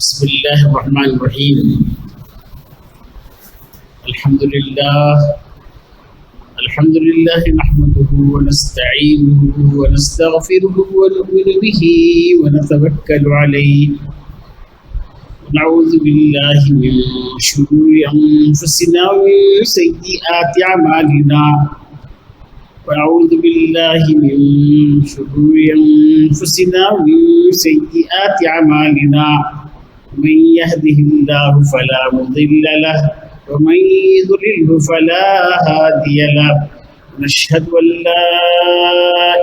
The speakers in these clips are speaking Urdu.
بسم الله الرحمن الرحيم. الحمد لله نحمده ونستعينه ونستغفره ونؤمن به ونتوكل عليه ونعوذ بالله من شرور أنفسنا ومن سيئات أعمالنا ونعوذ بالله من شرور أنفسنا ومن سيئات أعمالنا من يهده الله فلا مضل له ومن يضلله فلا هادي له ونشهد أن لا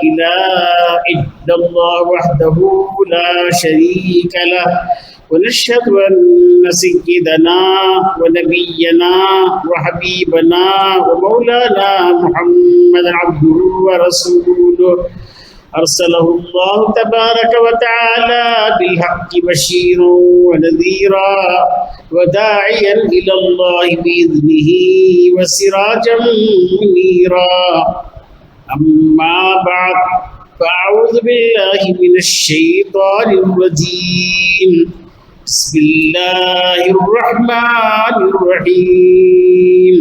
إله إلا الله وحده لا شريك له ونشهد أن سيدنا ونبينا وحبيبنا ومولانا محمدا عبده ورسوله أرسله الله تبارك وتعالى بالحق بشيرا ونذيرا وداعيا إلى الله بإذنه وسراجا منيرا أما بعد فأعوذ بالله من الشيطان الرجيم بسم الله الرحمن الرحيم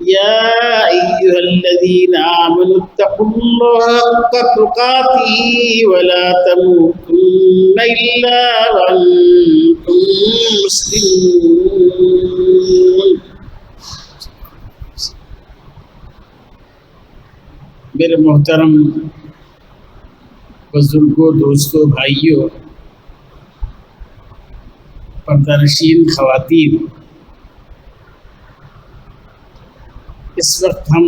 يا أيها الذين آمنوا اتقوا الله حق تقاته ولا تموتن إلا وأنتم مسلمون. میرے محترم بزرگوں، دوستوں، بھائیوں، پردہ نشین خواتین، اس وقت ہم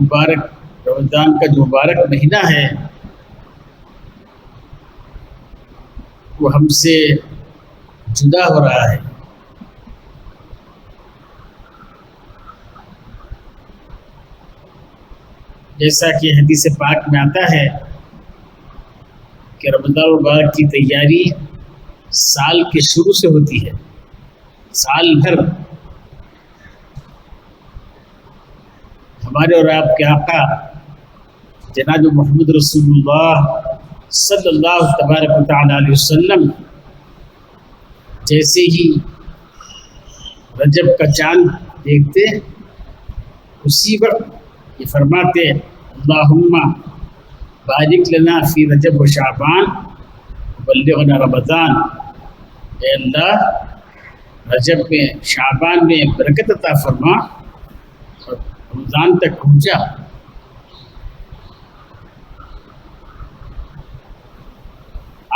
مبارک رمضان کا جو مبارک مہینہ ہے وہ ہم سے جدا ہو رہا ہے. جیسا کہ حدیث پاک میں آتا ہے کہ رمضان مبارک کی تیاری سال کے شروع سے ہوتی ہے. سال بھر ہمارے اور آپ کے آقا جناب محمد رسول اللہ صلی اللہ تبارک و تعالی علیہ وسلم جیسے ہی رجب کا چاند دیکھتے اسی وقت یہ فرماتے اللہم بارک لنا فی رجب و شعبان بلغنا رمضان. اے اللہ رجب میں شعبان میں برکت عطا فرما اور رمضان تک پہنچا.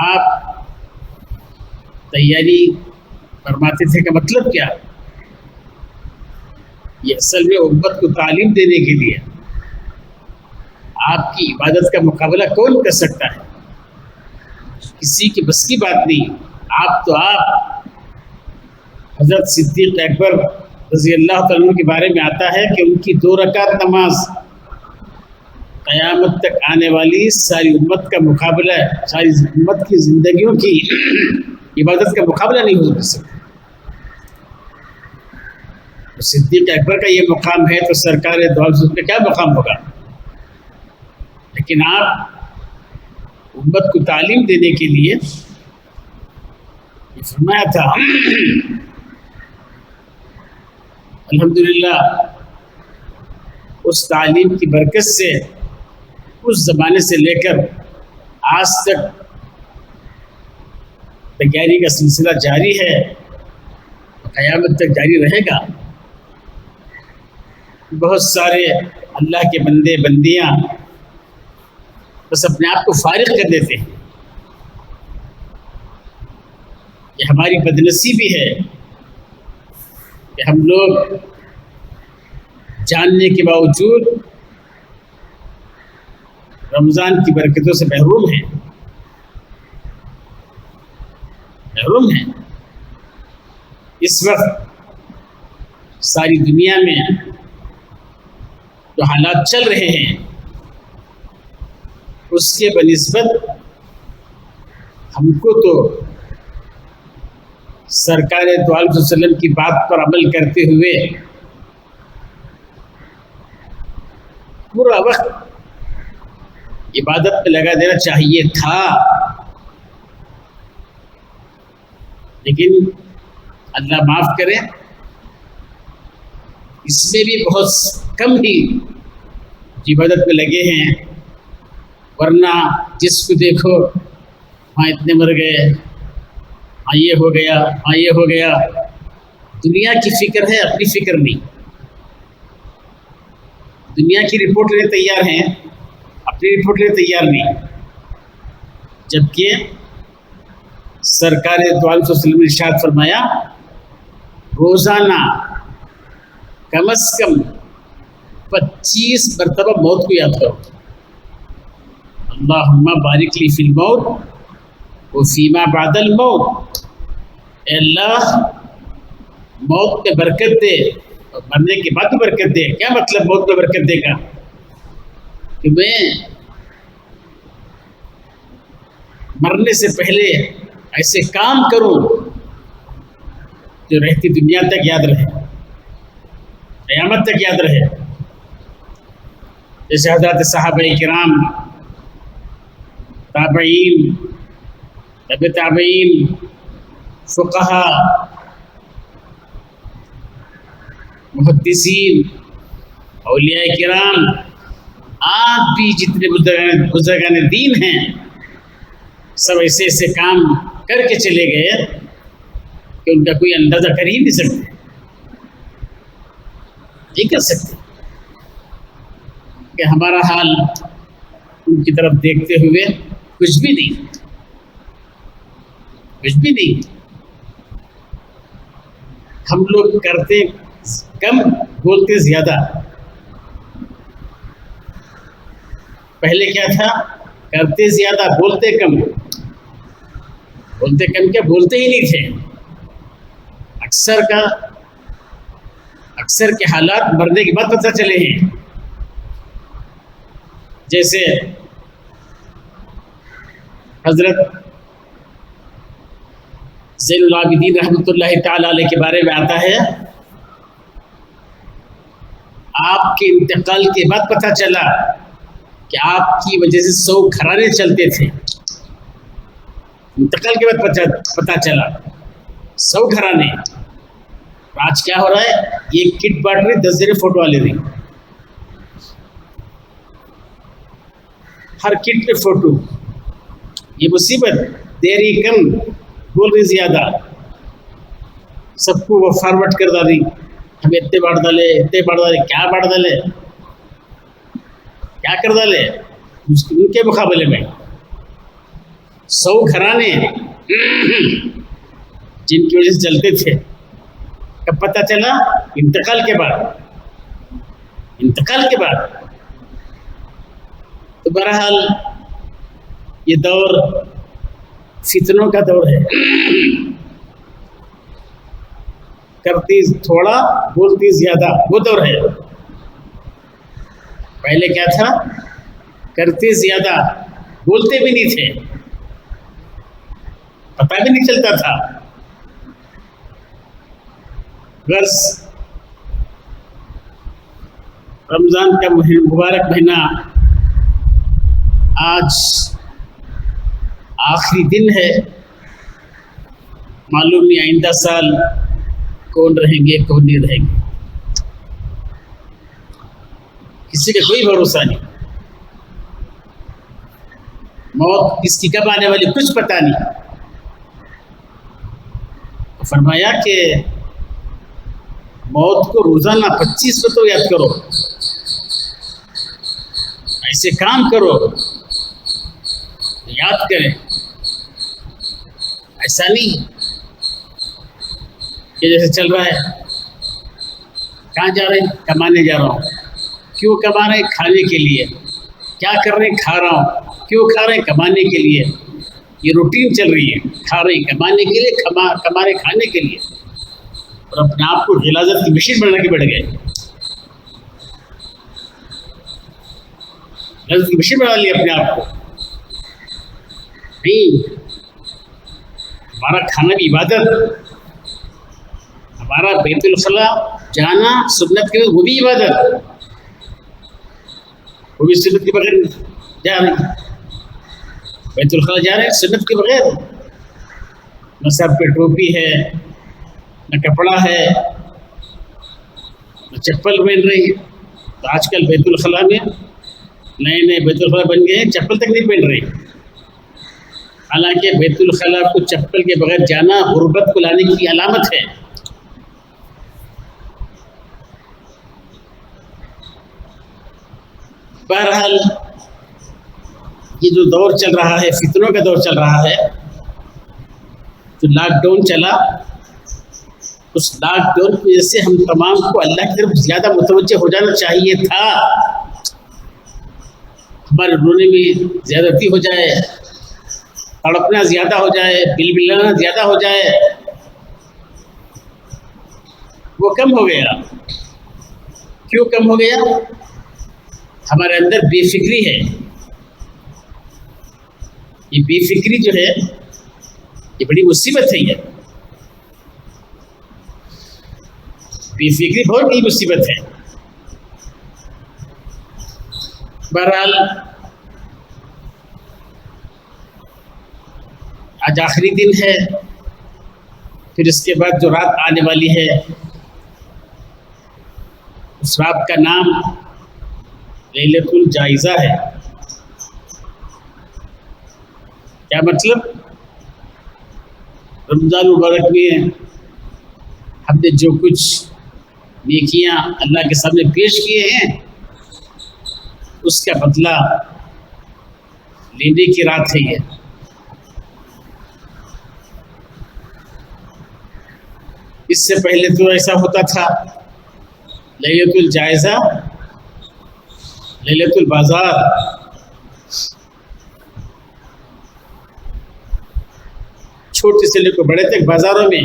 آپ تیاری فرماتے تھے کہ مطلب کیا؟ یہ اصل میں امت کو تعلیم دینے کے لیے. آپ کی عبادت کا مقابلہ کون کر سکتا ہے؟ کسی کی بس کی بات نہیں. آپ حضرت صدیق اکبر رضی اللہ تعالیٰ عنہ کے بارے میں آتا ہے کہ ان کی 2 رکعت نماز قیامت تک آنے والی ساری امت کا مقابلہ ہے، ساری امت کی زندگیوں کی عبادت کا مقابلہ نہیں ہو سکتا. صدیق اکبر کا یہ مقام ہے تو سرکار دو عالم کا کیا مقام ہوگا؟ لیکن آپ امت کو تعلیم دینے کے لیے یہ فرمایا تھا. الحمدللہ اس تعلیم کی برکت سے اس زمانے سے لے کر آج تک تیاری کا سلسلہ جاری ہے، قیامت تک جاری رہے گا. بہت سارے اللہ کے بندے بندیاں بس اپنے آپ کو فارغ کر دیتے ہیں. یہ ہماری بدنصیبی ہے کہ ہم لوگ جاننے کے باوجود رمضان کی برکتوں سے محروم ہیں. اس وقت ساری دنیا میں جو حالات چل رہے ہیں اس کے بنسبت ہم کو تو سرکار دو عالم صلی اللہ علیہ وسلم کی بات پر عمل کرتے ہوئے پورا وقت عبادت پہ لگا دینا چاہیے تھا. لیکن اللہ معاف کرے اس میں بھی بہت کم ہی عبادت میں لگے ہیں، ورنہ جس کو دیکھو ہاں اتنے مر گئے، ہاں یہ ہو گیا، ہاں یہ ہو گیا، دنیا کی فکر ہے، اپنی فکر نہیں۔ دنیا کی رپورٹ لینے تیار ہیں، اپنی رپورٹ لینے تیار نہیں، جبکہ سرکار دو عالم صلی اللہ علیہ وسلم نے ارشاد فرمایا روزانہ کم از کم 25 مرتبہ موت کو یاد کرو۔ اللہم بارک لی فی الموت و فیما بعد الموت، اے اللہ موت میں برکت دے اور مرنے کے بعد برکت دے۔ کیا مطلب موت میں برکت دے گا؟ کہ میں مرنے سے پہلے ایسے کام کروں جو رہتی دنیا تک یاد رہے، قیامت تک یاد رہے، جیسے حضرات صحابہ کرام، تابعین، تبع تابعین، فقہا، محدثین، اولیاء کرام، آج بھی جتنے بزرگان دین ہیں سب ایسے ایسے کام کر کے چلے گئے کہ ان کا کوئی اندازہ کر ہی نہیں سکتے، نہیں کر سکتے کہ ہمارا حال ان کی طرف دیکھتے ہوئے کچھ بھی نہیں، کچھ بھی نہیں۔ ہم لوگ کرتے کم، بولتے زیادہ۔ پہلے کیا تھا؟ کرتے زیادہ، بولتے کم۔ بولتے کم کیا، بولتے ہی نہیں تھے۔ اکثر کے حالات مرنے کے بعد پتہ چلے ہیں، جیسے حضرت زین العابدین رحمۃ اللہ تعالی علیہ کے بارے میں آتا ہے آپ کے انتقال کے بعد پتہ چلا کہ آپ کی وجہ سے 100 گھرانے چلتے تھے۔ انتقال کے بعد پتہ چلا 100 گھرانے۔ آج کیا ہو رہا ہے؟ یہ کٹ بانٹ رہے، 10 جنے فوٹو والے نہیں، ہر کٹ پہ فوٹو۔ یہ مصیبت، دے رہی کم، بول رہی زیادہ، سب کو وہ فارورڈ کر ڈالی، ہمیں اتنے بانٹ ڈالے، اتنے بانٹ ڈالے۔ کیا بانٹ ڈالے؟ کیا کر ڈالے؟ ان کے مقابلے میں 100 گھرانے جن کی وجہ سے چلتے تھے، کب پتہ چلا؟ انتقال کے بعد۔ انتقال کے بعد تو بہرحال یہ دور فتنوں کا دور ہے، کرتی تھوڑا بولتی زیادہ، وہ دور ہے۔ پہلے کیا تھا؟ کرتے زیادہ، بولتے بھی نہیں تھے، پتہ بھی نہیں چلتا تھا۔ غرض رمضان کا مبارک مہینہ آج آخری دن ہے، معلوم نہیں آئندہ سال کون رہیں گے کون نہیں رہیں گے، کسی کا کوئی بھروسہ نہیں۔ موت کس کی کب آنے والی کچھ پتہ نہیں۔ فرمایا کہ موت کو روزانہ 25 مرتبہ یاد کرو، ایسے کام کرو یاد کریں۔ ایسا نہیں کہ جیسے چل رہا ہے، کہاں جا رہے ہیں؟ کمانے جا رہا ہوں۔ کیوں کما رہے ہیں؟ کھانے کے لیے۔ کیا کر رہے ہیں؟ کھا رہا ہوں۔ کیوں کھا رہے ہیں؟ کمانے کے لیے۔ یہ روٹین چل رہی ہے، کھا رہے ہیں کمانے کے لیے، کما رہے کھانے کے لیے، اور اپنے آپ کو غلاظت کی مشین بنا کے بیٹھ گئے، غلاظت کی مشین بنا لی اپنے آپ کو۔ نہیں، ہمارا کھانا بھی عبادت، ہمارا بیت الخلا جانا سنت کے وہ بھی عبادت، وہ بھی سنت کے بغیر جا رہے ہیں، بیت الخلا جا رہے ہیں سنت کے بغیر۔ نہ سر پہ ٹوپی ہے، نہ کپڑا ہے، نہ چپل پہن رہی ہے۔ تو آج کل بیت الخلاء میں نئے نئے بیت الخلاء بن گئے ہیں، چپل تک نہیں پہن رہی۔ حالانکہ بیت الخلاء کو چپل کے بغیر جانا غربت کو لانے کی علامت ہے۔ بہرحال یہ جو دور چل رہا ہے، فتنوں کا دور چل رہا ہے، جو لاک ڈاؤن چلا، اس لاک ڈاؤن کی وجہ سے ہم تمام کو اللہ کی طرف زیادہ متوجہ ہو جانا چاہیے تھا۔ ہمارے رونے میں زیادتی ہو جائے، تڑپنا زیادہ ہو جائے، بل بلانا زیادہ ہو جائے، وہ کم ہو گیا۔ کیوں کم ہو گیا؟ ہمارے اندر بے فکری ہے۔ یہ بے فکری جو ہے یہ بڑی مصیبت ہے۔ یہ بے فکری بہت بڑی مصیبت ہے۔ بہرحال آج آخری دن ہے، پھر اس کے بعد جو رات آنے والی ہے اس رات کا نام لیلۃ الجائزہ ہے۔ کیا مطلب؟ رمضان مبارک میں ہم نے جو کچھ نیکیاں اللہ کے سامنے پیش کیے ہیں اس کا بدلہ لینے کی رات ہے۔ یہ اس سے پہلے تو ایسا ہوتا تھا، لیلۃ الجائزہ، لیلۃ البازار، چھوٹے سے لے کر بڑے تک بازاروں میں،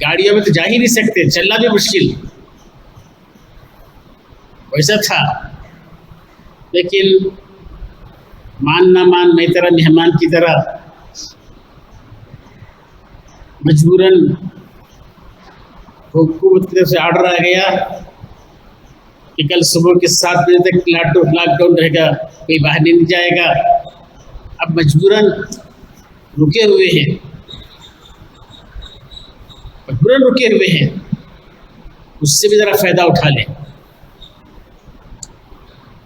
گاڑیوں میں تو جا ہی نہیں سکتے، چلنا بھی مشکل، ویسا تھا۔ لیکن مان نہ مان میں تیرا مہمان کی طرح مجبوراً حکومت کی طرف سے آرڈر آ گیا کہ کل صبح کے 7 بجے تک لاک ڈاؤن رہے گا، کوئی باہر نہیں جائے گا۔ اب مجبوراً رکے ہوئے ہیں، اس سے بھی ذرا فائدہ اٹھا لیں۔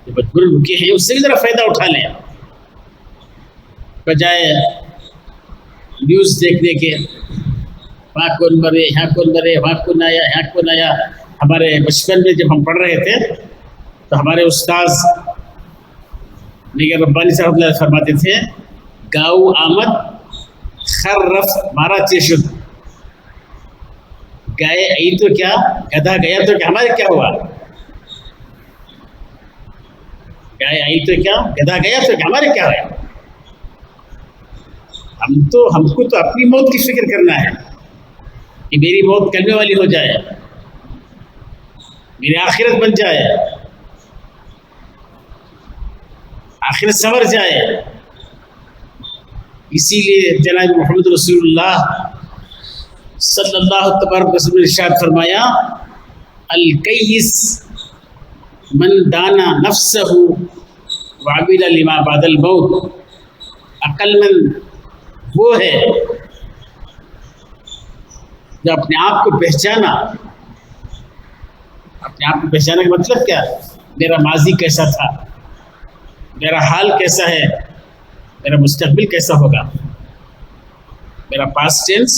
مجبوراً رکے ہیں، اس سے بھی ذرا فائدہ اٹھا لیں، بجائے نیوز دیکھنے کے وہاں کون مرے، یہاں کون مرے، وہاں کون آیا، یہاں کون آیا۔ ہمارے بچپن میں جب ہم پڑھ رہے تھے تو ہمارے استاذ نگر ربانی صاحب اللہ فرماتے تھے، گاؤ آمد خر رفت مارا چشد، گائے آئی تو کیا، گدھا گیا تو کیا، ہمارے کیا ہوا؟ گائے آئی تو کیا، گدھا گیا تو کیا، ہمارے کیا ہے؟ ہم کو تو اپنی موت کی فکر کرنا ہے کہ میری موت کلمے والی ہو جائے، میری آخرت بن جائے، آخرت سنور جائے۔ اسی لیے جناب محمد رسول اللہ صلی اللہ تبارک وسلم نے ارشاد فرمایا، الکیس من دانا نفسہ وعمل لما بعد الموت، عقل مند وہ ہے جو اپنے آپ کو پہچانا۔ اپنے آپ کو پہچانا کا مطلب کیا؟ میرا ماضی کیسا تھا، میرا حال کیسا ہے، میرا مستقبل کیسا ہوگا، میرا پاسٹ ٹینس،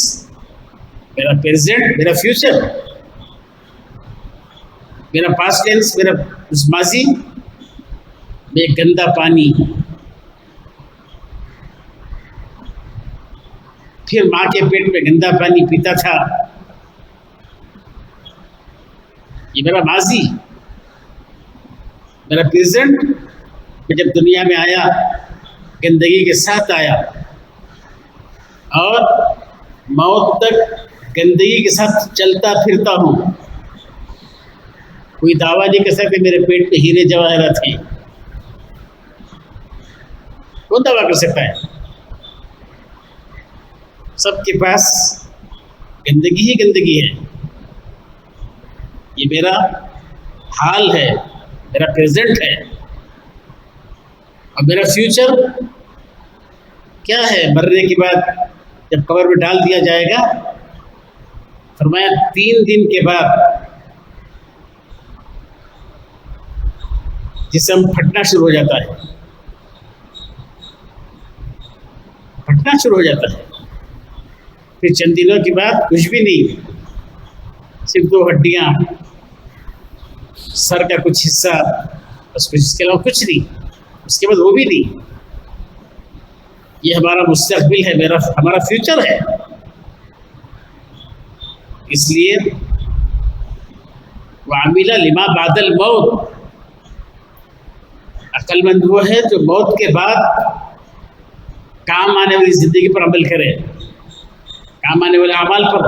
میرا پریزنٹ، میرا فیوچر۔ میرا پاسٹ ٹینس، میرا ماضی میں گندا پانی، پھر ماں کے پیٹ میں گندا پانی پیتا تھا، یہ میرا ماضی۔ میرا پریزنٹ میں جب دنیا میں آیا گندگی کے ساتھ آیا، اور موت تک گندگی کے ساتھ چلتا پھرتا ہوں۔ کوئی دعویٰ نہیں کر سکتے میرے پیٹ میں ہیرے جواہرات ہیں، کون دعویٰ کر سکتا ہے؟ سب کے پاس گندگی ہی گندگی ہے۔ یہ میرا حال ہے، میرا پریزنٹ ہے، اور میرا فیوچر کیا ہے مرنے کے بعد جب قبر میں ڈال دیا جائے گا؟ فرمایا 3 دن کے بعد جسم پھٹنا شروع ہو جاتا ہے، پھٹنا شروع ہو جاتا ہے. پھر چند دنوں کے بعد کچھ بھی نہیں، صرف 2 ہڈیاں، سر کا کچھ حصہ، بس کچھ، اس کے علاوہ کچھ نہیں. اس کے بعد وہ بھی نہیں. یہ ہمارا مستقبل ہے، ہمارا فیوچر ہے. اس لیے وَعَمِلَ لِمَا بَعْدَ الْمَوْتِ، عقل مند وہ ہے جو موت کے بعد کام آنے والی زندگی پر عمل کرے، کام آنے والے اعمال پر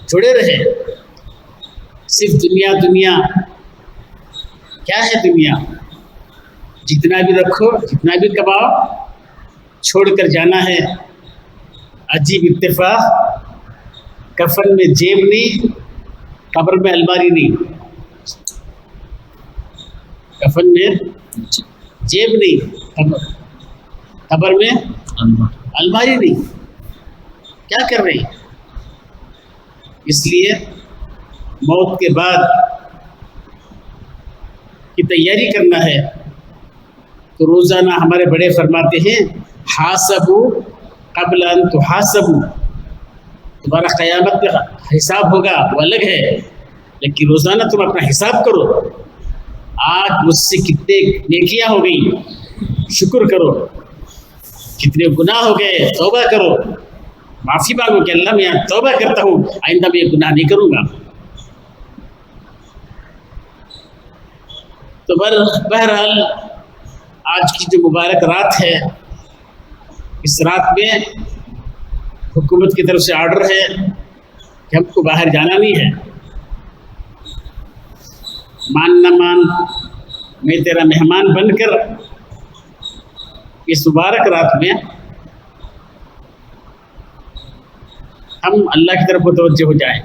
جڑے رہے. صرف دنیا دنیا، کیا ہے دنیا؟ جتنا بھی رکھو، جتنا بھی کماؤ، چھوڑ کر جانا ہے. عجیب اتفاق، کفن میں جیب نہیں، قبر میں الماری نہیں. کفن میں جیب نہیں، قبر میں الماری نہیں. کیا کر رہے ہیں؟ اس لیے موت کے بعد کی تیاری کرنا ہے. تو روزانہ ہمارے بڑے فرماتے ہیں حاسبوا قبل ان تحاسبوا، تمہارا قیامت کا حساب ہوگا وہ الگ ہے، لیکن روزانہ تم اپنا حساب کرو. آج مجھ سے کتنے نیکیاں ہو گئی، شکر کرو. کتنے گناہ ہو گئے، توبہ کرو، معافی مانگو کہ اللہ میں توبہ کرتا ہوں، آئندہ میں یہ گناہ نہیں کروں گا. تو بہرحال آج کی جو مبارک رات ہے، اس رات میں حکومت کی طرف سے آرڈر ہے کہ ہم کو باہر جانا نہیں ہے. مان نہ مان، میں تیرا مہمان بن کر اس مبارک رات میں ہم اللہ کی طرف متوجہ ہو جائیں.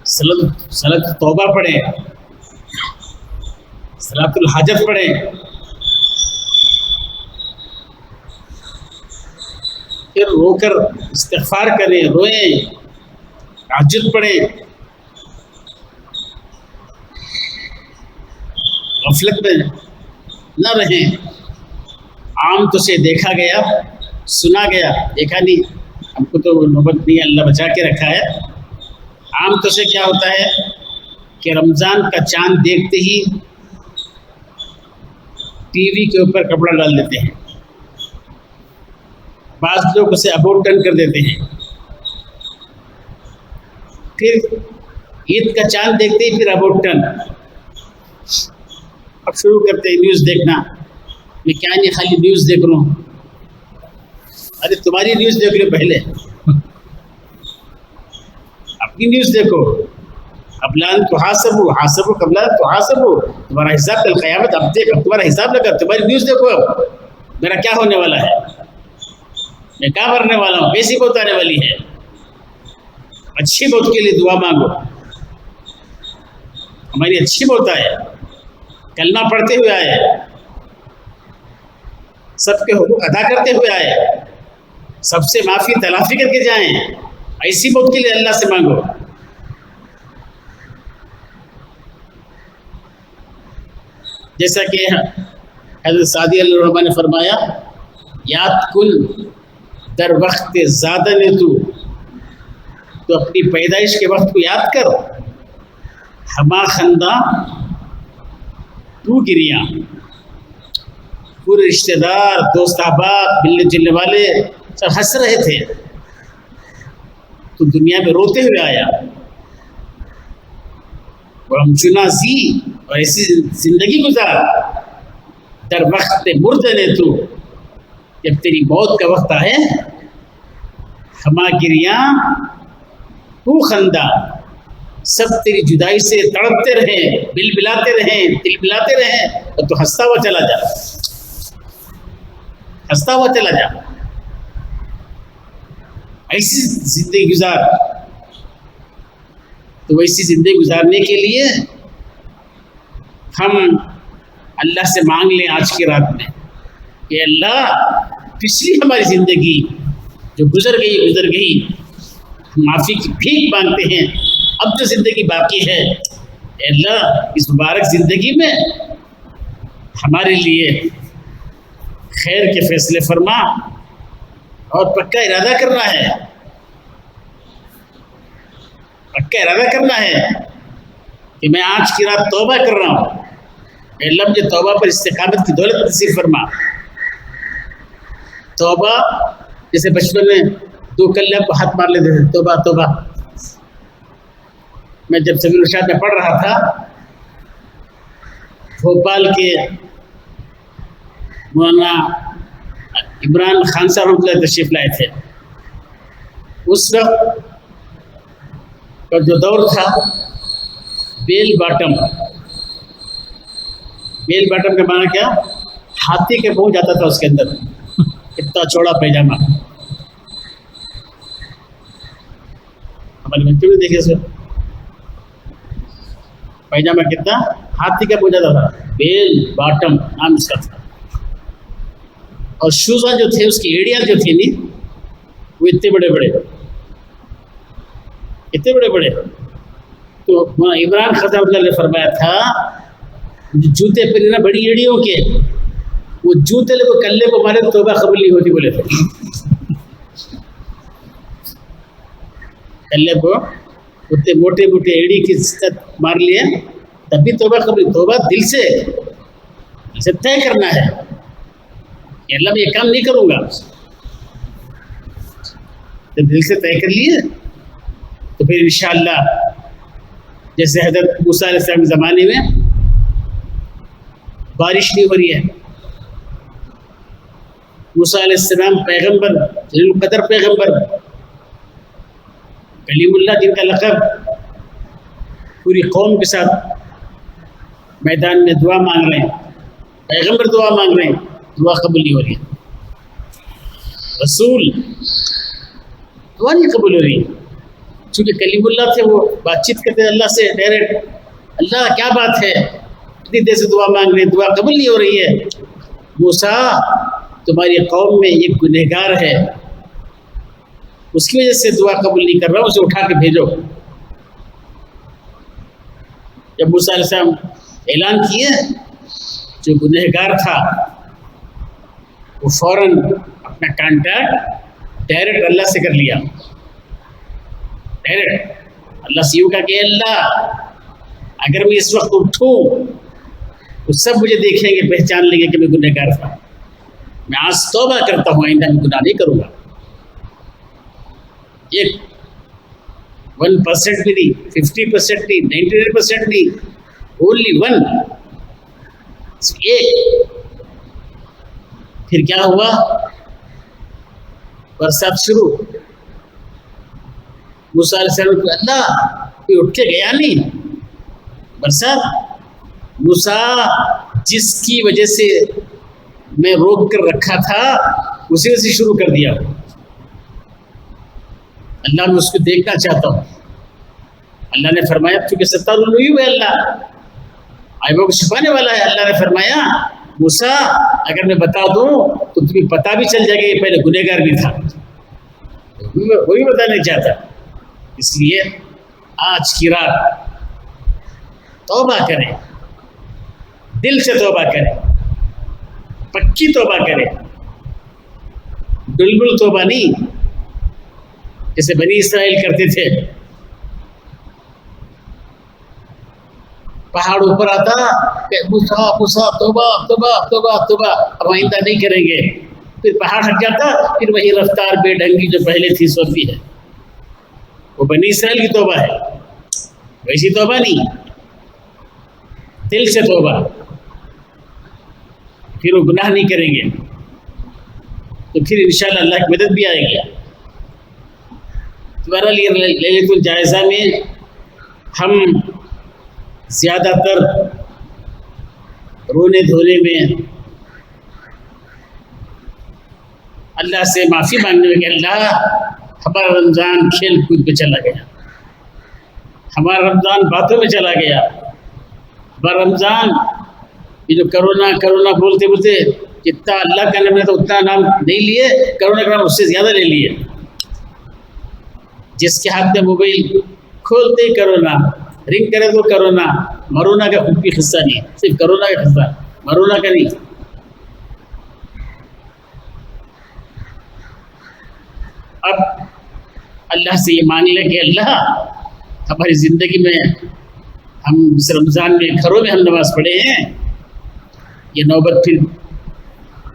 صلاۃ توبہ پڑھیں، صلاۃ الحاجت پڑھیں، پھر رو کر استغفار کریں، روئیں، تہجد پڑھیں. غفلت میں نہ رہیں. عام تو سے دیکھا گیا، سنا گیا، دیکھا نہیں، ہم کو تو نوبت نہیں، اللہ بچا کے رکھا ہے. عام تو سے کیا ہوتا ہے کہ رمضان کا چاند دیکھتے ہی ٹی وی کے اوپر کپڑا ڈال دیتے ہیں. بعض لوگ اسے ابورٹ ٹرن کر دیتے ہیں. پھر عید کا چاند دیکھتے ہی پھر ابورٹ ٹرن. اب شروع کرتے ہیں نیوز دیکھنا. میں کیا نہیں خالی نیوز دیکھ رہا ہوں. ارے تمہاری نیوز دیکھ لو پہلے، اپنی نیوز دیکھو. قبل ان تحاسبوا، حاسبوا قبل ان تحاسبوا، تمہارا حساب کل قیامت. اب دیکھ، اب تمہارا حساب لگا، تمہاری نیوز دیکھو. اب میرا کیا ہونے والا ہے، میں کیا مرنے والا ہوں، کیسی موت آنے والی ہے. اچھی موت کے لیے دعا مانگو، ہماری اچھی موت آئے، کلمہ پڑھتے ہوئے آئے، سب کے حقوق ادا کرتے ہوئے آئے، سب سے معافی تلافی کر کے جائیں. ایسی موت کے لیے اللہ سے مانگو. جیسا کہ حضرت سعدی علیہ الرحمٰن نے فرمایا، یاد کن در وقت زادہ نے تو اپنی پیدائش کے وقت کو یاد کر. ہما خندہ تو گریاں، پورے رشتہ دار، دوست احباب، ملنے جلنے والے سب ہنس رہے تھے، تو دنیا میں روتے ہوئے آیا. اور ہم چنا زی، اور ایسی زندگی گزار در وقت مردنے تو، جب تیری موت کا وقت آئے، ہما گریاں تو خندہ، سب تیری جدائی سے تڑپتے رہیں، بل بلاتے رہیں، دل بلاتے رہیں، اور تو ہنستا ہوا چلا جا، ہنستا ہوا چلا جا. ایسی زندگی گزار. تو ویسی زندگی گزارنے کے لیے ہم اللہ سے مانگ لیں آج کی رات میں کہ اللہ پچھلی ہماری زندگی جو گزر گئی معافی کی بھیک مانگتے ہیں، اب جو زندگی باقی ہے اے اللہ اس مبارک زندگی میں ہمارے لیے خیر کے فیصلے فرما، اور پکا ارادہ کرنا ہے کہ میں آج کی رات توبہ کر رہا ہوں، اے اللہ مجھے توبہ پر استقامت کی دولت نصیب فرما۔ توبہ جیسے بچپن میں 2 کلیاں کو ہاتھ مار لیتے تھے، توبہ توبہ۔ میں جب سبیل الرشاد میں پڑھ رہا تھا، بھوپال کے مولانا عمران خان صاحب رحمۃ اللہ تشریف لائے تھے۔ اس وقت کا جو دور تھا بیل باٹم کا معنی کیا؟ ہاتھی کے پہنچ جاتا تھا اس کے اندر، اتنا چوڑا پیجامہ۔ ہمارے بچوں نے دیکھے سر پیجامہ کتنا ہاتھی کا پہنچ جاتا تھا، بیل باٹم نام اس کا تھا۔ اور شوزاں جو تھے اس کی ایڑیاں جو تھی نہیں وہ اتنے بڑے بڑے۔ تو عمران خان اللہ نے فرمایا تھا جو جوتے پہنے نا بڑی ایڑیوں کے، وہ جوتے لے کو کلے کو مارے توبہ قبول نہیں ہوتی بولے تھے۔ کلے کو اتنے موٹے ایڑی کی مار لیے تب بھی توبہ قبول۔ توبہ دل سے طے کرنا ہے کہ اللہ میں یہ کام نہیں کروں گا، جب دل سے طے کر لیے تو پھر انشاءاللہ جیسے حضرت موسیٰ علیہ السلام کے زمانے میں بارش نہیں ہو رہی ہے، موسیٰ علیہ السلام پیغمبر، جلیل القدر پیغمبر، کلیم اللہ جن کا لقب، پوری قوم کے ساتھ میدان میں دعا مانگ رہے ہیں، پیغمبر دعا مانگ رہے ہیں، دعا قبول نہیں ہو رہی ہے، رسول دعا نہیں قبول ہو رہی ہے۔ چونکہ کلیم اللہ تھے، وہ بات چیت کرتے ہیں اللہ سے ڈائریکٹ، اللہ کیا بات ہے اتنی دیر سے دعا مانگ رہے ہیں، دعا قبول نہیں ہو رہی ہے۔ موسیٰ تمہاری قوم میں ایک گنہگار ہے، اس کی وجہ سے دعا قبول نہیں کر رہا ہوں، اسے اٹھا کے بھیجو۔ جب موسیٰ علیہ السلام اعلان کیے، جو گنہگار تھا وہ فوراً اپنا کانٹیکٹ ڈائریکٹ اللہ سے کر لیا، ڈائریکٹ اللہ سے یوں کہا کہ اللہ اگر میں اس وقت اٹھوں تو سب مجھے دیکھیں گے، پہچان لیں گے کہ میں گنہگار تھا، میں آج توبہ کرتا ہوں، آئندہ میں گناہ نہیں کروں گا۔ ایک 1% بھی نہیں، 50% نہیں، 99% نہیں، اونلی 1 ایک۔ پھر کیا ہوا؟ برسات شروع۔ موسیٰ علیہ السلام کو اللہ کوئی اٹھ کے گیا نہیں، برسات۔ موسیٰ جس کی وجہ سے میں روک کر رکھا تھا اسی وجہ سے شروع کر دیا، اللہ میں اس کو دیکھنا چاہتا ہوں۔ اللہ نے فرمایا چونکہ ستار الویو ہے، اللہ عیبوں کو چھپانے والا ہے، اللہ نے فرمایا موسیٰ اگر میں بتا دوں تو تمہیں پتہ بھی چل جائے گا یہ پہلے گنہگار بھی تھا، وہ بھی بتانا چاہتا۔ اس لیے آج کی رات توبہ کریں، دل سے توبہ کریں، پکی توبہ کریں، بلبل توبہ نہیں جیسے بنی اسرائیل کرتے تھے۔ پہاڑ اوپر آتا کہ موسیٰ موسیٰ توبہ توبہ توبہ توبہ، اب آئندہ نہیں کریں گے، پھر پہاڑ ہٹ جاتا، پھر وہی رفتار بے ڈھنگی جو پہلے تھی سوتی ہے، وہ بنی اسرائیل کی توبہ ہے، ویسی توبہ نہیں، دل سے توبہ، پھر وہ گناہ نہیں کریں گے، تو پھر انشاءاللہ اللہ کی مدد بھی آئے گی۔ تمہارا لیے لیلۃ الجائزہ میں ہم زیادہ تر رونے دھونے میں، اللہ سے معافی مانگنے میں کہ اللہ ہمارا رمضان کھیل کود پہ چلا گیا، ہمارا رمضان باتوں میں چلا گیا، ہمارا رمضان یہ جو کرونا کرونا بولتے بولتے جتنا اللہ کا نام ہے تو اتنا نام نہیں لیے، کرونا کا نام اس سے زیادہ لے لیے. جس کے ہاتھ میں موبائل کھولتے کرونا، رنگ کرے تو کرونا. مرونا کا خود بھی قصہ نہیں ہے، صرف کرونا کا قصہ، مرونا کا نہیں. اب اللہ سے یہ مانگ لیں کہ اللہ ہماری زندگی میں ہم اس رمضان میں گھروں میں ہم نماز پڑھے ہیں، یہ نوبت پھر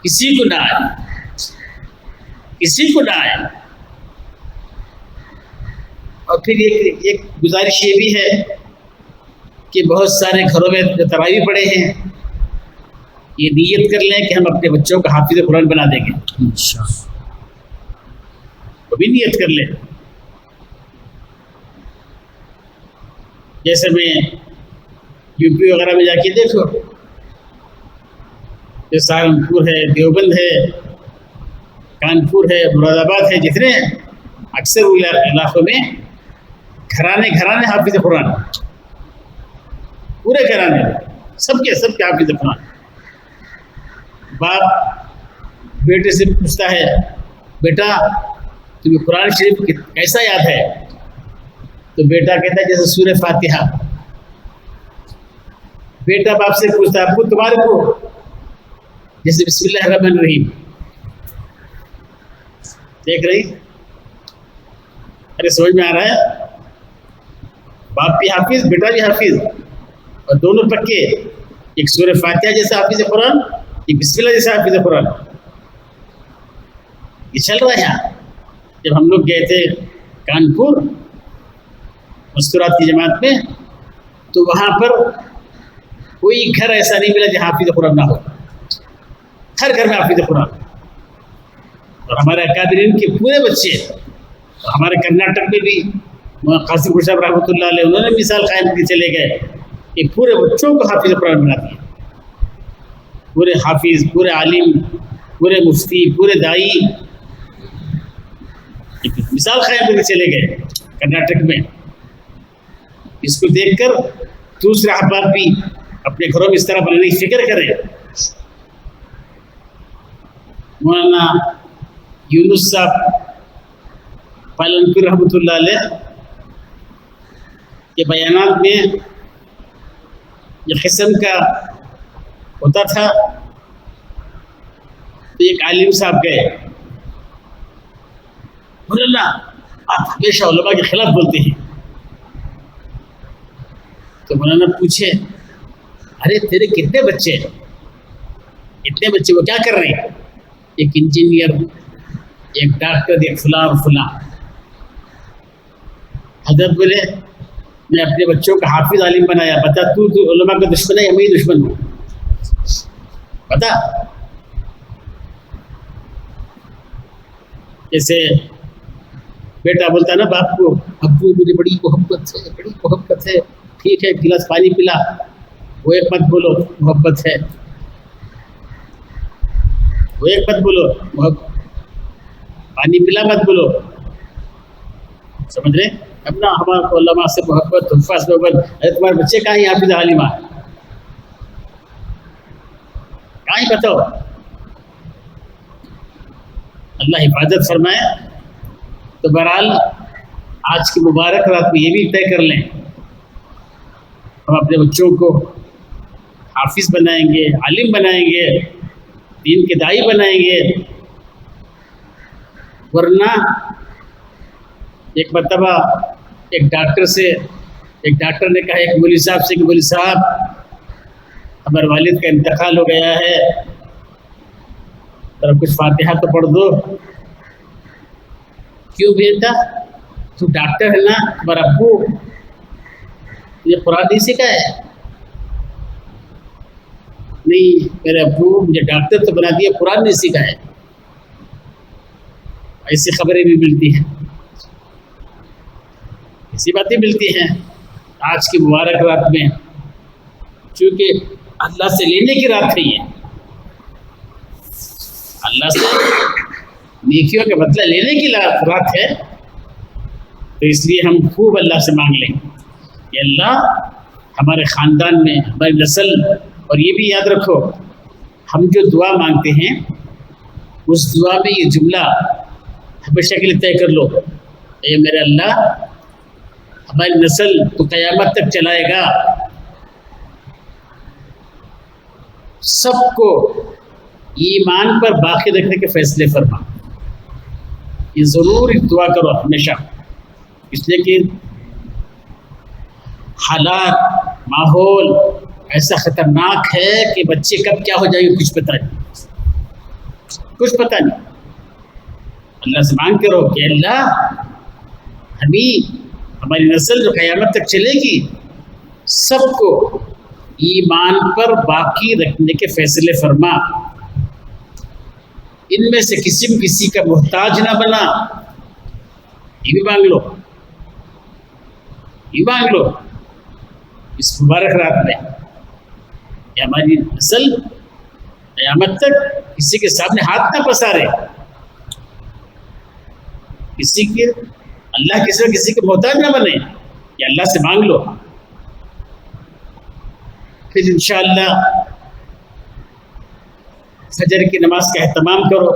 کسی کو نہ آئے، کسی کو نہ آئے. اور پھر ایک گزارش یہ بھی ہے کہ بہت سارے گھروں میں جو تراویح پڑھے ہیں یہ نیت کر لیں کہ ہم اپنے بچوں کو حافظ قرآن بنا دیں گے، وہ بھی نیت کر لیں. جیسے میں یو پی وغیرہ میں جا کے دیکھو، جیسے سہارنپور ہے، دیوبند ہے، کانپور ہے، مراد آباد ہے، جتنے اکثر علاقوں میں گھرانے گھرانے حافظ قرآن، پورے گھرانے سب کے حافظ قرآن. باپ بیٹے سے پوچھتا ہے بیٹا تمہیں قرآن شریف کیسا یاد ہے؟ تو بیٹا کہتا ہے جیسے سورہ فاتحہ. بیٹا باپ سے پوچھتا ہے ابو تمہارے کو؟ جیسے بسم اللہ الرحمن الرحیم. دیکھ رہی؟ ارے سمجھ میں آ رہا ہے؟ باپ بھی حافظ، بیٹا بھی حافظ، اور دونوں پکے، ایک سورہ فاتحہ جیسا حافظ قرآن، ایک بسم اللہ جیسا حافظ قرآن. یہ چل رہا ہے یہاں. جب ہم لوگ گئے تھے کانپور مستورات کی جماعت میں، تو وہاں پر کوئی گھر ایسا نہیں ملا جہاں حافظ قرآن نہ ہو، ہر گھر میں حافظ قرآن. اور ہمارے اکابرین کے پورے بچے، ہمارے کرناٹک میں بھی قاسم صاحب رحمۃ اللہ علیہ انہوں نے مثال قائم کی چلے گئے کہ پورے بچوں کو حافظ قرآن بنا دیا. پورے حافظ، پورے عالم، پورے مفتی، پورے دائی مثال قائم کر کے چلے گئے کرناٹک میں. اس کو دیکھ کر دوسرے احباب بھی اپنے گھروں میں اس طرح بنانے کی فکر کریں. مولانا یونس صاحب پالنپور رحمۃ اللہ علیہ کے بیانات میں یہ قسم کا ہوتا تھا. تو ایک عالم صاحب گئے، مولانا آپ ہمیشہ علماء کے خلاف بولتے ہیں. تو مولانا پوچھے ارے تیرے کتنے بچے ہیں؟ اتنے بچے وہ کیا کر رہے ہیں؟ ایک انجینئر، ایک ڈاکٹر، ایک فلاں اور فلاں. حضرت بولے میں اپنے بچوں کا حافظ عالم بنایا، بتا تو علماء کا دشمن ہے یا میں ہی دشمن ہوں؟ بتا. جیسے بیٹا بولتا نا باپ کو ابو مجھے بڑی محبت ہے، بڑی محبت ہے، ٹھیک ہے گلاس پانی پلا، وہ ایک مت بولو محبت ہے، وہ ایک مت بولو پانی پلا مت بولو. سمجھ رہے؟ اپنا ہمارا کو علماء سے محبت، حفاظ محبت. ارے تمہارے بچے کہاں ہیں حافظ عالمہ؟ کہاں ہی بتاؤ. اللہ حفاظت فرمائے. تو بہرحال آج کی مبارک رات میں یہ بھی طے کر لیں ہم اپنے بچوں کو حافظ بنائیں گے، عالم بنائیں گے، دین کے داعی بنائیں گے. ورنہ ایک مرتبہ ایک ڈاکٹر نے کہا ایک مولوی صاحب سے کہ مولوی صاحب ہمارے والد کا انتقال ہو گیا ہے، ذرا کچھ فاتحہ تو پڑھ دو. کیوں بیٹا تو ڈاکٹر ہے نا، ہمارا ابو یہ قرآن نہیں سکھایا ہے؟ نہیں میرے ابو مجھے ڈاکٹر تو بنا دیا، قرآن نہیں سکھایا. ایسی خبریں بھی ملتی ہیں، ایسی باتیں ملتی ہیں. آج کی مبارک رات میں چونکہ اللہ سے لینے کی رات ہے، یہ اللہ سے نیکیوں کا بدلہ لینے کی رات ہے، تو اس لیے ہم خوب اللہ سے مانگ لیں کہ اللہ ہمارے خاندان میں، ہماری نسل اور یہ بھی یاد رکھو، ہم جو دعا مانگتے ہیں اس دعا میں یہ جملہ ہمیشہ کے لیے طے کر لو، اے میرے اللہ ہماری نسل تو قیامت تک چلائے گا، سب کو ایمان پر باقی رکھنے کے فیصلے فرما۔ یہ ضرور دعا کرو ہمیشہ، اس لیے کہ حالات ماحول ایسا خطرناک ہے کہ بچے کب کیا ہو جائے گا کچھ پتہ نہیں، کچھ پتہ نہیں۔ اللہ سے مانگ کرو کہ اللہ ہماری نسل جو قیامت تک چلے گی سب کو ایمان پر باقی رکھنے کے فیصلے فرما، ان میں سے کسی کا محتاج نہ بنا۔ یہ بھی مانگ لو، یہ مانگ لو اس مبارک رات میں کہ ہماری نسل قیامت تک کسی کے سامنے ہاتھ نہ پسارے، اللہ کسی کے محتاج نہ بنے۔ یہ اللہ سے مانگ لو، پھر انشاءاللہ فجر کی نماز کا اہتمام کرو۔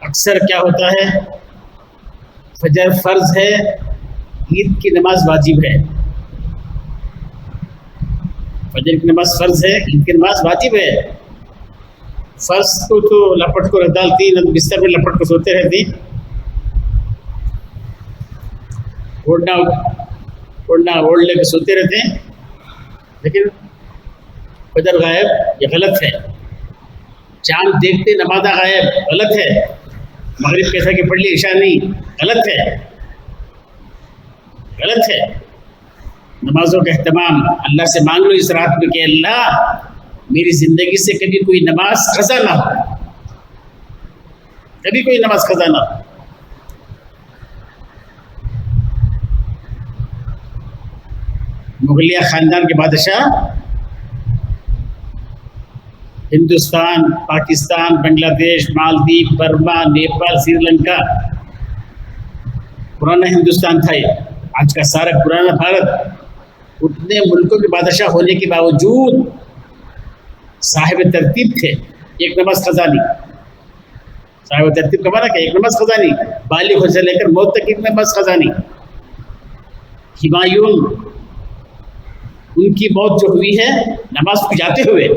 اکثر کیا ہوتا ہے، فجر فرض ہے، عید کی نماز واجب ہے۔ فجر کی نماز فرض ہے، عید کی نماز واجب ہے۔ فرض کو تو لپٹ کو رکھ ڈالتی، نہ بستر میں لپٹ کو سوتے رہتی، اوڑھنا اوڑھ لے کے سوتے رہتے ہیں، لیکن فجر غائب، یہ غلط ہے۔ چاند دیکھتے نمازہ غائب، غلط ہے۔ مغرب کیسا کہ پڑھ لی عشاء نہیں، غلط ہے، غلط ہے۔ نمازوں کا اہتمام اللہ سے مانگ لو اس رات میں کہ اللہ میری زندگی سے کبھی کوئی نماز قضا نہ ہو، کبھی کوئی نماز قضا نہ ہو۔ مغلیہ خاندان کے بادشاہ ہندوستان، پاکستان، بنگلہ دیش، مالدیپ، برما، نیپال، سری لنکا، پرانا ہندوستان تھا یہ، آج کا سارا پرانا بھارت، اتنے ملکوں کے بادشاہ ہونے کے باوجود صاحب ترتیب تھے، ایک نماز قضا نہیں۔ صاحب ترتیب کا معنی کہ ایک نماز قضا نہیں، بالغ ہو سے لے کر موت تک ایک نماز قضا نہیں۔ ہمایوں ان کی موت جو ہوئی ہے نماز کو جاتے ہوئے،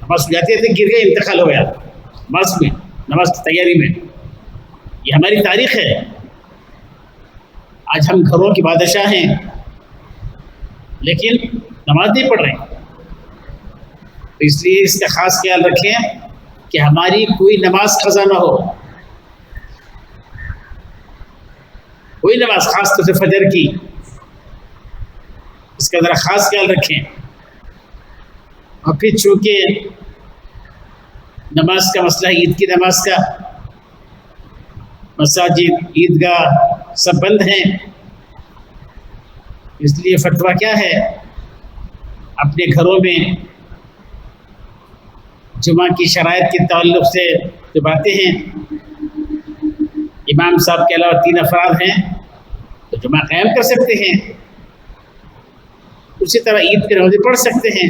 نماز کو جاتے تھے، گر گئے، انتقال ہو گیا نماز کی تیاری میں۔ یہ ہماری تاریخ ہے۔ آج ہم گھروں کے بادشاہ ہیں لیکن نماز نہیں پڑھ رہے، تو اس لیے اس کا خاص خیال رکھیں کہ ہماری کوئی نماز قضا نہ ہو، کوئی نماز، خاص طور سے فجر کی، اس کا ذرا خاص خیال رکھیں۔ اور پھر چونکہ نماز کا مسئلہ، عید کی نماز کا، مساجد، عیدگاہ سب بند ہیں، اس لیے فتویٰ کیا ہے، اپنے گھروں میں جمعہ کی شرائط کے تعلق سے جو باتیں ہیں، امام صاحب کے علاوہ 3 افراد ہیں تو جمعہ قائم کر سکتے ہیں، اسی طرح عید کی نمازیں پڑھ سکتے ہیں،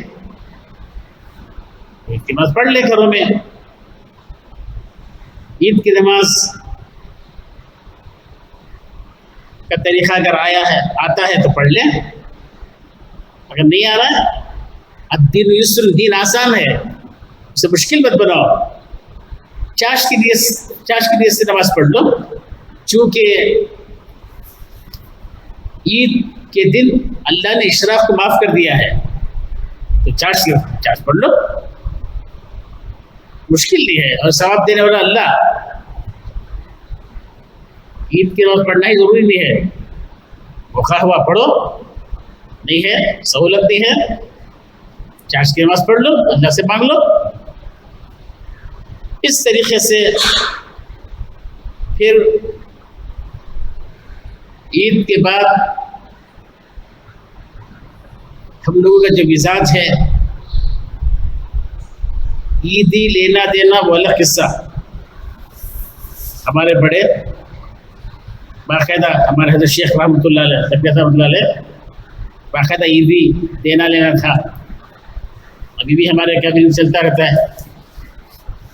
عید کی نماز پڑھ لیں گھروں میں۔ عید کی نماز کا طریقہ اگر آتا ہے تو پڑھ لیں، اگر نہیں آ رہا ہے، الدین یسر، دین آسان ہے، اسے مشکل مت بناؤ۔ چاش کی نیت سے نماز پڑھ لو، چونکہ عید کے دن اللہ نے اشراف کو معاف کر دیا ہے، تو چاش پڑھ لو، مشکل نہیں ہے، اور ثواب دینے والا اللہ۔ عید کی نماز پڑھنا ہی ضروری نہیں ہے، موقع ہوا پڑھو، نہیں ہے سہولت نہیں ہے، چاش کی نماز پڑھ لو، اللہ سے مانگ لو۔ اس طریقے سے پھر عید کے بعد ہم لوگوں کا جو مزاج ہے، عیدی لینا دینا وہ الگ قصہ۔ ہمارے بڑے باقاعدہ ہمارے حضرت شیخ رحمۃ اللہ علیہ تقویت رحمۃ اللہ علیہ باقاعدہ عیدی دینا لینا تھا. ابھی بھی ہمارے کبھی چلتا رہتا ہے,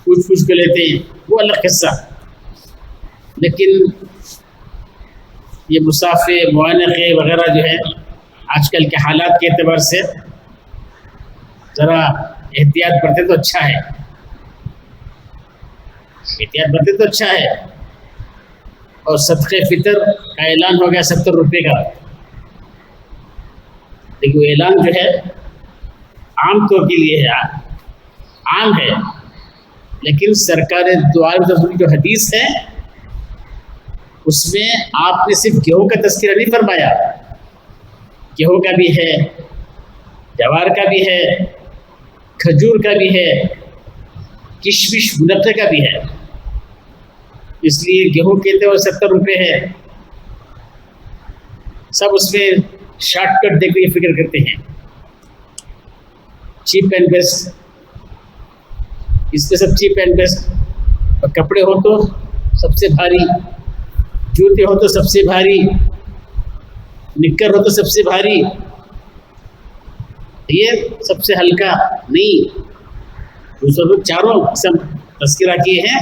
پوچھ پوچھ کے لیتے ہیں, وہ الگ قصہ. لیکن یہ مسافے معانقے وغیرہ جو ہے آج کل کے حالات کے اعتبار سے ذرا احتیاط برتے تو اچھا ہے, احتیاط برتے تو اچھا ہے. اور صدقہ فطر کا اعلان ہو گیا 70 روپے کا, لیکن وہ اعلان جو ہے عام طور کے لیے ہے, عام ہے. لیکن سرکار دو عالم جو حدیث ہے اس میں آپ نے صرف گیہوں کا تذکرہ نہیں فرمایا, گیہوں کا بھی ہے, جوار کا بھی ہے, کھجور کا بھی ہے, کشمش منقع کا بھی ہے. اس لیے گیہوں کہتے ہیں 70 روپے ہے. سب اس میں شارٹ کٹ دیکھ کے فکر کرتے ہیں, چیپ اینڈ بیسٹ, اس میں سب چیپ اینڈ بیسٹ. اور کپڑے ہو تو سب سے بھاری, جوتے ہو تو سب سے بھاری, نکر ہو تو سب سے بھاری, یہ سب سے ہلکا نہیں. دوسروں لوگ چاروں قسم تذکرہ کیے ہیں.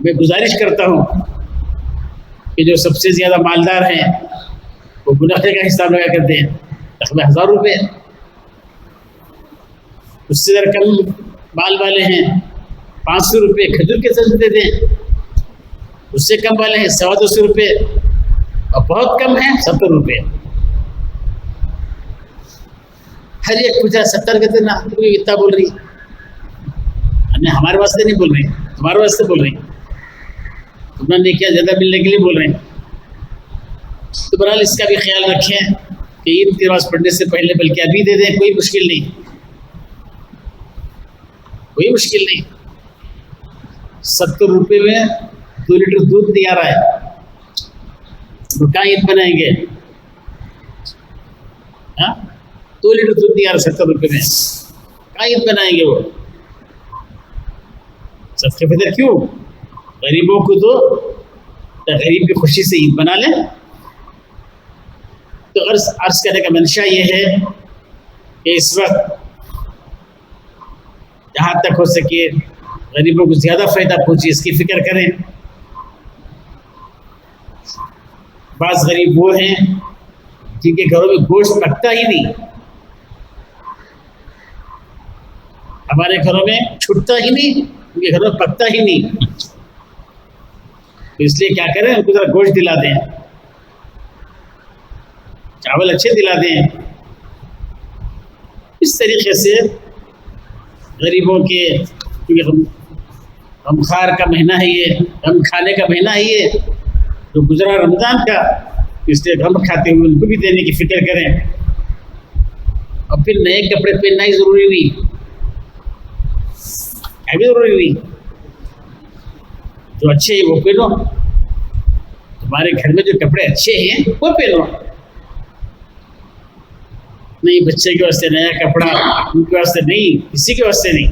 میں گزارش کرتا ہوں کہ جو سب سے زیادہ مالدار ہیں وہ منافع کا حساب لگا کرتے ہیں, تقریباً 1000 روپے. اس سے زیادہ کم مال والے ہیں 500 روپے کھجور کے ساتھ دیتے ہیں. اس سے کم والے ہیں 250 روپے, اور بہت کم ہیں 70 روپے. ہر ایک پوچھا 70 کہتے نا, تم اتنا بول رہی, ہمارے واسطے نہیں بول رہی, تمہارے واسطے بول رہی, تم نے کیا زیادہ ملنے کے لیے بول رہے ہیں. تو بہرحال اس کا بھی خیال رکھیں کہ عید کی نماز پڑھنے سے پہلے بلکہ ابھی دے دیں, کوئی مشکل نہیں, کوئی مشکل نہیں. 70 روپے میں 2 لیٹر دودھ نہیں آ رہا ہے, تو کہاں عید بنائیں گے؟ 2 لیٹر دودھ نہیں آ رہا 70 روپے میں, کہاں عید بنائیں گے؟ وہ صدقہ فطر کیوں؟ غریبوں کو تو غریب کی خوشی سے عید بنا لیں. تو عرض کرنے کا منشا یہ ہے کہ اس وقت جہاں تک ہو سکے غریبوں کو زیادہ فائدہ پہنچے اس کی فکر کریں. بعض غریب وہ ہیں جن کے گھروں میں گوشت پکتا ہی نہیں, ہمارے گھروں میں چھٹتا ہی نہیں, ان کے گھروں میں پکتا ہی نہیں. تو اس لیے کیا کریں, ان کو ذرا گوشت دلا دیں, چاول اچھے دلا دیں. اس طریقے سے غریبوں کے, کیونکہ غمخوار کا مہینہ ہے یہ, غم کھانے کا مہینہ ہے یہ, جو گزرا رمضان کا, اس لیے غم کھاتے ہوئے ان کو بھی دینے کی فکر کریں. اور پھر نئے کپڑے پہننا ہی ضروری نہیں, بھی ضروری نہیں, جو اچھے ہیں وہ پہنو. تمہارے گھر میں جو کپڑے اچھے ہیں وہ پہنو. نہیں بچے کے واسطے نیا کپڑا, ان کے واسطے نہیں, کسی کے واسطے نہیں.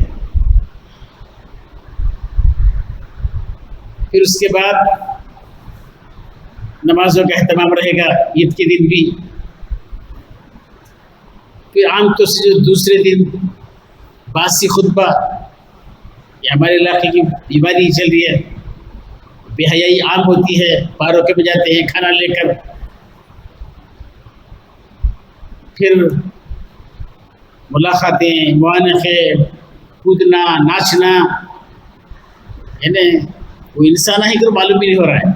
پھر اس کے بعد نمازوں کا اہتمام رہے گا عید کے دن بھی. پھر عام طور سے جو دوسرے دن باسی خطبہ, یہ ہمارے علاقے کی بیماری چل رہی ہے, بے حیائی عام ہوتی ہے, پاروں میں جاتے ہیں کھانا لے کر, پھر ملاقاتیں, معانقے, کودنا, ناچنا, یعنی وہ انسان ہی کو معلوم بھی نہیں ہو رہا ہے.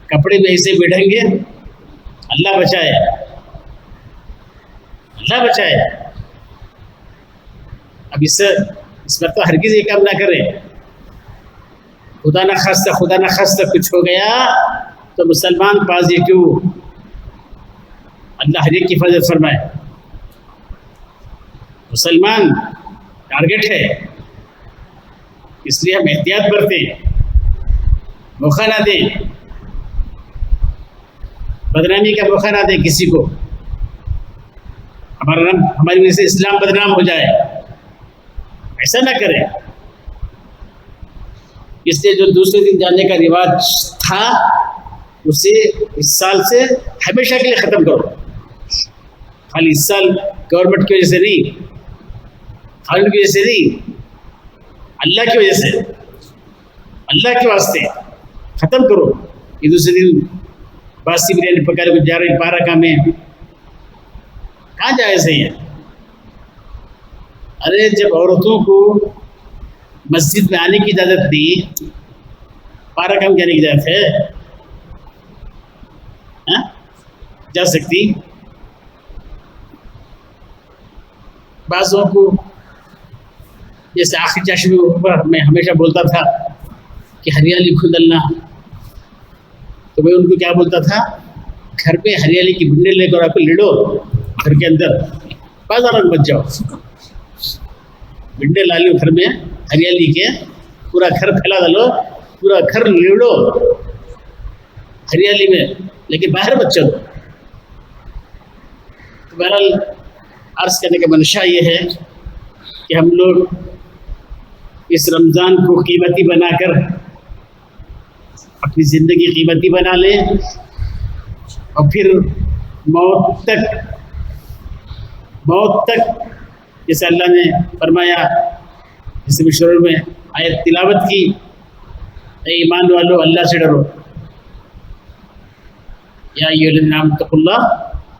کپڑے میں ایسے بیٹھیں گے, اللہ بچائے, اللہ بچائے. اب اس پر تو ہرگز یہ کام نہ کرے. خدا نہ خواستہ کچھ ہو گیا تو مسلمان پازیٹیو, اللہ ہر ایک کی حفاظت فرمائے. مسلمان ٹارگٹ ہے, اس لیے ہم احتیاط برتیں, موقع نہ دیں, بدنامی کا موقع نہ دیں کسی کو. ہماری وجہ سے اسلام بدنام ہو جائے, ایسا نہ کریں. اس لیے جو دوسرے دن جانے کا رواج تھا اسے اس سال سے ہمیشہ کے لیے ختم کرو. خالی اس سال گورنمنٹ کی وجہ سے نہیں، قانون کی وجہ سے نہیں، اللہ کی وجہ سے، اللہ کے واسطے ختم کرو. یہ دوسرے دن باسی بریانی پکا کے جا رہے پارا کا میں کہاں جائے صحیح ہے؟ ارے جب عورتوں کو مسجد میں آنے کی اجازت دی، پارا کام جانے کی اجازت ہے؟ جا سکتی. بعضوں کو جیسے آخری چاشنی میں ہمیشہ بولتا تھا کہ ہریالی کھودلنا، تو میں ان کو کیا بولتا تھا، گھر پہ ہریالی کی بنڈے لے کر آپ کو لڑو گھر کے اندر، بازار میں مت جاؤ. بنڈے لا لو گھر میں ہریالی کے، پورا گھر پھیلا ڈالو، پورا گھر لڑو ہریالی میں، لیکن باہر مت چلو. تو بہرحال عرض کرنے کا منشا یہ ہے کہ ہم لوگ اس رمضان کو قیمتی بنا کر اپنی زندگی قیمتی بنا لیں، اور پھر موت تک جیسے اللہ نے فرمایا، جیسے مشورے میں آیت تلاوت کی، اے ایمان والو اللہ سے ڈرو، یا ایھا الذین آمنوا اتقوا اللہ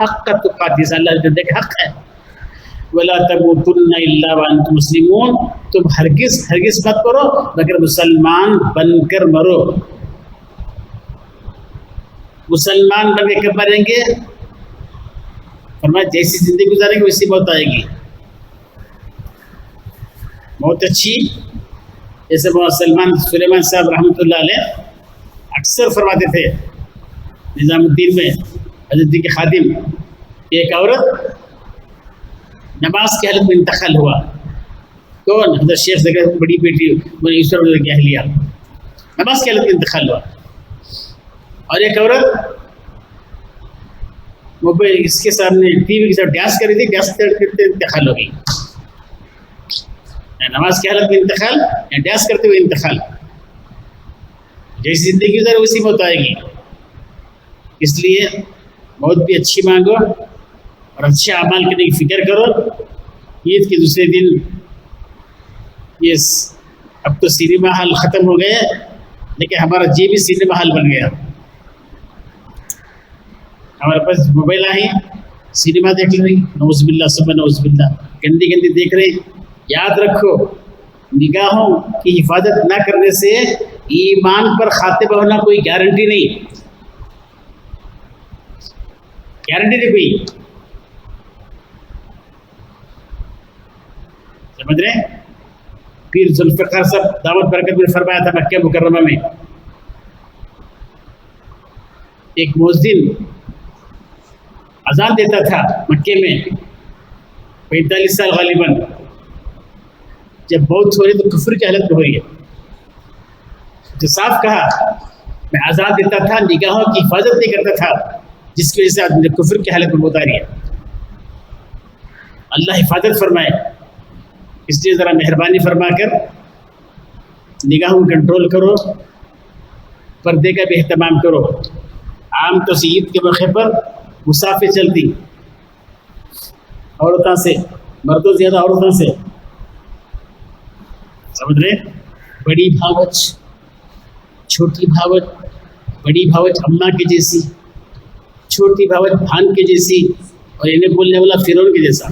حق تقاته، اللہ جو دیکھ حق ہے، ولا تموتن الا وانتم مسلمون، تم ہرگز مت کرو مگر مسلمان بن کر مرو. مسلمان بن کے کب مریں گے؟ فرمایا جیسی زندگی گزاریں گے ویسی موت آئے گی. بہت اچھی، جیسے سلیمان صاحب رحمۃ اللہ علیہ اکثر فرماتے تھے نظام الدین میں، حضرت کے خادم، ایک عورت نماز کی حالت میں انتقال ہوا. کون؟ حضرت شیخ زکریا کی بڑی بیٹی یوسف کی اہلیہ، نماز کی حالت میں انتقال ہوا. اور ایک عورت موبائل اس کے سامنے ٹی وی کے ساتھ ڈانس کر رہی تھی، ڈانس کرتے انتقال ہو گئی. نماز کی حالت میں انتقال یا ڈانس کرتے ہوئے انتقال. جیسی زندگی گزارے ویسی موت آئے گی. اس لیے موت بھی اچھی مانگو اور اچھے اعمال کرنے کی فکر کرو. عید کے دوسرے دن اب تو سینما ہال ختم ہو گئے، لیکن ہمارا جی بھی سینما ہال بن گیا. ہمارے پاس موبائل آئے، سینما دیکھ رہے، نعوذ باللہ سب نعوذ باللہ، گندی دیکھ رہے. یاد رکھو، نگاہوں کی حفاظت نہ کرنے سے ایمان پر خاتمہ ہونا کوئی گارنٹی نہیں، کوئی. سمجھ رہے؟ پیر ذوالفقار صاحب دعوت برکت میں فرمایا تھا مکہ مکرمہ میں، ایک مؤذن اذان دیتا تھا مکے میں 45 سال غالباً. جب موت ہو رہی تو کفر کی حالت میں ہو رہی ہے، تو صاف کہا میں اذان دیتا تھا، نگاہوں کی حفاظت نہیں کرتا تھا، جس کی وجہ سے آدمی کفر کی حالت میں موت آ رہی ہے. اللہ حفاظت فرمائے. اس لیے ذرا مہربانی فرما کر نگاہوں کو کنٹرول کرو، پردے کا بھی اہتمام کرو. عام طور سے عید کے موقع پر مسافر چلتی عورتوں سے، مردوں سے زیادہ عورتوں سے، سمجھ رہے؟ بڑی بھاوچ، چھوٹی بھاوچ، بڑی بھاوچ اماں کے جیسی، چھوٹی بھاوچ بھان کے جیسی، اور انہیں بولنے والا فرعون کے جیسا.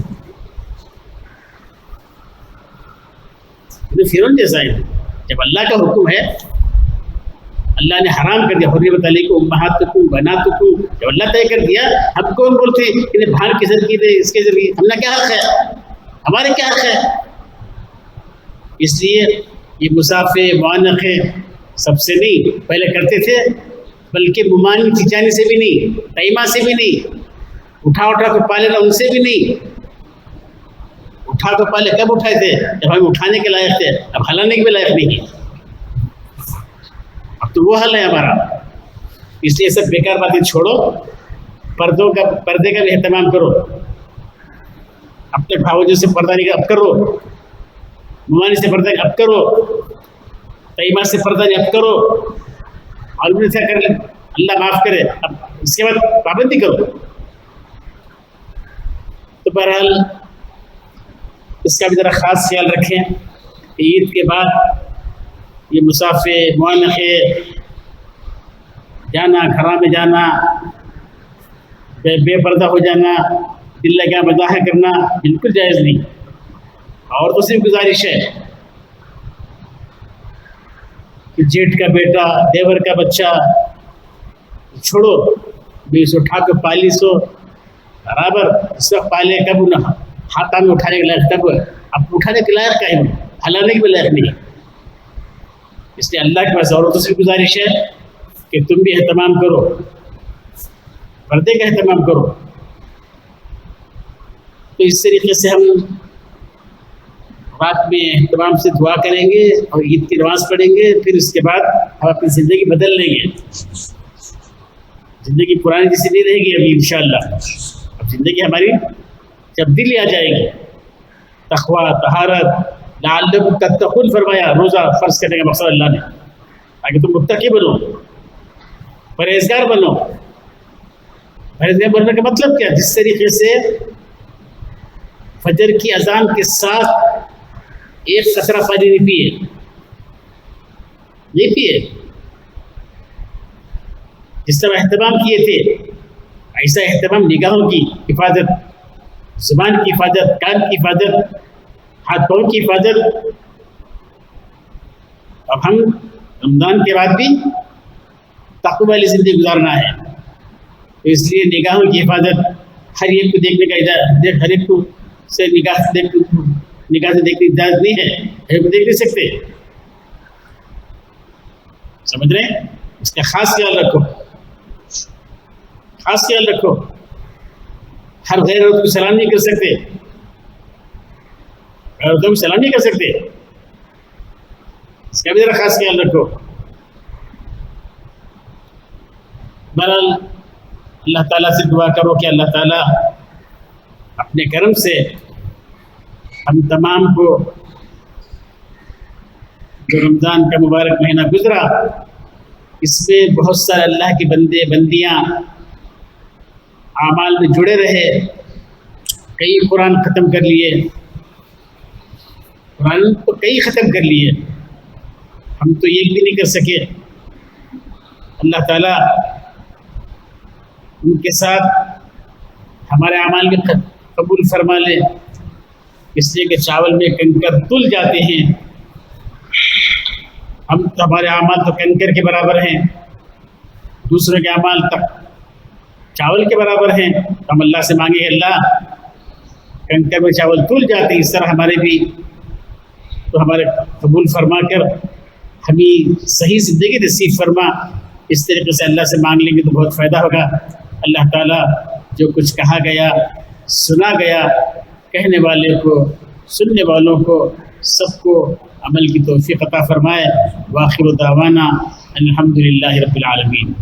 فرعون جیسا ہے. جب اللہ کا حکم ہے، اللہ نے حرام کر دیا، حرمت علیکم امہاتکم بناتکم، جب اللہ طے کر دیا، ہم کون بولتے انہیں بھان کے ذریعے دے، اس کے ذریعے ہم نے کیا حق ہے، ہمارے کیا حق ہے. اس لیے یہ مسافر معانقے سب سے نہیں پہلے کرتے تھے، بلکہ ممانی چچانی سے بھی نہیں، تیمہ سے بھی نہیں، اٹھا کو پالے نا ان سے بھی نہیں. اٹھا کو پالے کب اٹھائے تھے؟ جب ہم اٹھانے کے لائق تھے، اب ہلانے کے بھی لائق نہیں ہے. اب تو وہ حل ہے ہمارا. اس لیے سب بیکار باتیں چھوڑو، پردے کا بھی اہتمام کرو. اب تک بھاوجوں سے پردہ نہیں اب کرو، ممانی سے پردہ اب کرو. طیبہ سے پردہ جب کرو معلوم سے کر اللہ معاف کرے، اب اس کے بعد پابندی کرو. تو بہرحال اس کا بھی ذرا خاص خیال رکھیں. عید کے بعد یہ مسافر معانقے جانا، گھروں میں جانا، بے پردہ ہو جانا، دل لگا مزاح کرنا بالکل جائز نہیں. اور دوسری گزارش ہے کہ جیٹ کا بیٹا، دیور کا بچہ چھوڑو، بھی سو اٹھا کے پالی سو برابر. اس وقت پالے کب انہیں ہاتھا میں اٹھانے کے لائق، کب اب اٹھانے کے لائق کا ہی ہلانے کے لائق نہیں. اس لیے اللہ کے پاس اور دوسری گزارش ہے کہ تم بھی اہتمام کرو، پردے کا اہتمام کرو. تو اس طریقے سے ہم رات میں اہتمام سے دعا کریں گے اور عید کی نماز پڑھیں گے. پھر اس کے بعد ہم اپنی زندگی بدل لیں گے. زندگی پرانی جیسی نہیں رہے گی ابھی انشاءاللہ. اب زندگی ہماری تبدیلی آ جائے گی. تقویٰ، طہارت، لعلکم تتقون فرمایا. روزہ فرض کرنے کا مقصد اللہ نے تاکہ تم متقی بنو، پرہیزگار بنو. پرہیزگار بننے کا مطلب کیا؟ جس طریقے سے فجر کی اذان کے ساتھ ایک قطرہ پانی نہیں پیے، جس طرح اہتمام کیے تھے ایسا اہتمام نگاہوں کی حفاظت، زبان کی حفاظت، کان کی حفاظت، ہاتھ پاؤں کی حفاظت. اب ہم رمضان کے بعد بھی تقوی والی زندگی گزارنا ہے. تو اس لیے نگاہوں کی حفاظت، ہر ایک کو دیکھنے کا اجازت، ہر ایک کو سے نگاہ سے دیکھنے کی اجازت نہیں ہے. ہر ایک کو دیکھ نہیں سکتے. سمجھ رہے ہیں؟ اس کا خاص خیال رکھو، خاص خیال رکھو. ہر غیر عورت کو سلام نہیں کر سکتے، عورتوں کو سلام نہیں کر سکتے. اس کا بھی ذرا خاص خیال رکھو. بہرحال اللہ تعالیٰ سے دعا کرو کہ اللہ تعالیٰ اپنے کرم سے ہم تمام کو جو رمضان کا مبارک مہینہ گزرا، اس میں بہت سارے اللہ کے بندے بندیاں اعمال میں جڑے رہے. کئی قرآن ختم کر لیے، قرآن تو کئی ختم کر لیے، ہم تو ایک بھی نہیں کر سکے. اللہ تعالیٰ ان کے ساتھ ہمارے اعمال میں قبول فرما لے. اس لیے کہ چاول میں کنکر تل جاتے ہیں، ہمارے اعمال تو کنکر کے برابر ہیں، دوسروں کے اعمال تک چاول کے برابر ہیں. ہم اللہ سے مانگے اللہ کنکر میں چاول تل جاتے ہیں، اس طرح ہمارے بھی تو ہمارے قبول فرما کر ہمیں صحیح زندگی نصیب فرما. اس طریقے سے اللہ سے مانگ لیں گے تو بہت فائدہ ہوگا. اللہ تعالیٰ جو کچھ کہا گیا، سنا گیا، کہنے والے کو، سننے والوں کو، سب کو عمل کی توفیق عطا فرمائے. وآخر دعوانا الحمدللہ رب العالمین.